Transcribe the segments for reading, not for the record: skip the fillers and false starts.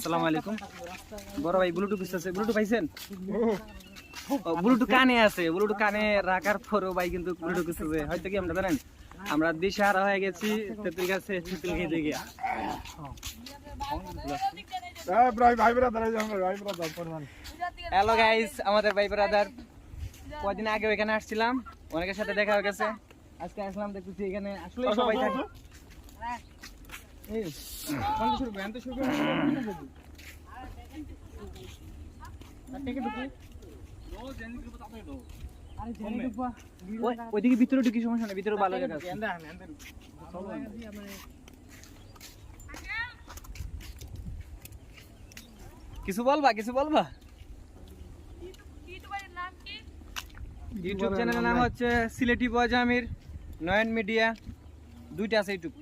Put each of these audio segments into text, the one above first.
আসসালামু আলাইকুম। বড় ভাই ব্লুটুথ আছে, ব্লুটুথ পাইছেন? ব্লুটুথ কানে আছে, ব্লুটুথ কানে রাখার পরেও ভাই কিন্তু ব্লুটুথ আছে। হয়তো কি আমরা জানেন, আমরা দিশাহারা হয়ে গেছি তেঁতুল গাছে তেঁতুল খেতে গিয়ে। হ্যালো গাইস, আমাদের ভাই ব্রাদার কদিন আগে এখানে আসছিলাম, অনেকের সাথে দেখা হয়ে গেছে। আজকে আসলাম, দেখতেছি এখানে আসলে সবাই থাকে। ওইদিকে ভিতরে ঢুকি, সমস্যা নেই, ভিতরে ভালো জায়গা আছে। কিছু বলবা, কিছু বলবা? ইউটিউব চ্যানেলের নাম হচ্ছে সিলেটি বয় জামির, নয়ন মিডিয়া, দুইটা আছে ইউটিউব।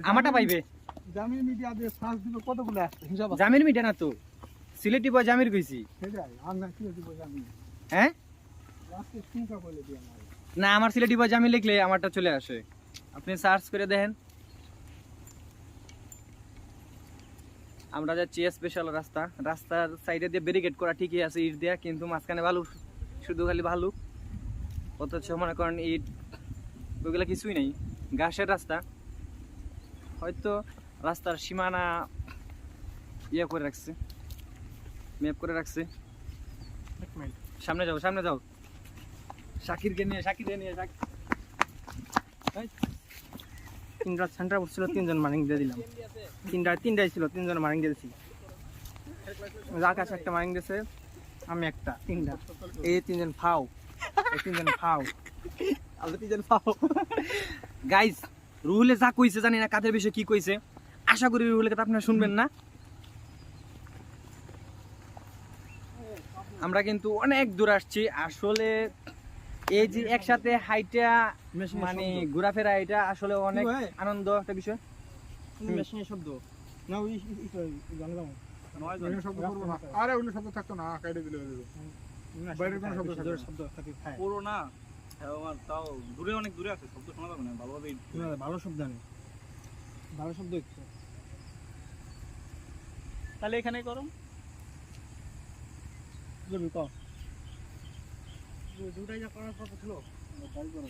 আমারটা পাইবে জামির মিডিয়া দিয়ে সার্চ দিলে কতগুলো আসছে হিসাব আছে? জামির মিডিয়া না তো, সিলেটি বয় জামির কইছি। সেটাই আর না কি দিব জামির হ্যাঁ আজকে শুনকা বলে দিয়ে আমার না, আমার সিলেটি বয় জামির লিখলে আমারটা চলে আসে, আপনি সার্চ করে দেখেন। আমরা যাচ্ছি স্পেশাল রাস্তা, রাস্তার সাইডে দিয়ে ব্যারিকেড করা ঠিকই আছে ইট দেয়া, কিন্তু মাঝখানে বালু, শুধু খালি বালু। অথচ মনে করেন ইট ওইগুলো কিছুই নেই, ঘাসের রাস্তা। হয়তো রাস্তার সীমানা ইয়ে করে রাখছে, ম্যাপ করে রাখছে। সামনে যাও, সামনে যাও, শাকিরকে নিয়ে, শাকিরকে নিয়ে। তিনটা সেন্টার পড়ছিল, তিনজন মার্কিং দিয়ে দিলাম। তিনটাই ছিল, তিনজন মার্কিং দিয়ে দিয়েছি। আকাশ একটা মার্কিং দিয়েছে, আমি একটা, তিনটা। এই তিনজন ফাও, এই তিনজন ফাও, আমরা তিনজন ফাও। গাইস, রুহুলে যা কইছে জানি না কাদের বিষয়ে কি কইছে, আশা করি রুহুলের কথা আপনারা শুনবেন না। আমরা কিন্তু অনেক দূর আসছি আসলে। এই যে একসাথে হাইটা মানে ঘোরাফেরা, এটা আসলে অনেক আনন্দ একটা বিষয়। মেশিনের শব্দ না, ওই জানলাম শব্দ করবো না। আরে ওগুলো শব্দ থাকতো না, কাইটে দিলে হয়ে যেত। বাইরের কোনো শব্দ থাকবে না। শব্দ থাকে, পুরো না আমার তাও দূরে, অনেক দূরে আছে, শব্দ শোনা যাবে না ভালোভাবে। ভালো শব্দ নেই, ভালো শব্দ হচ্ছে। তাহলে এখানে করো দুটাই যা করার কথা ছিল, তাই করো।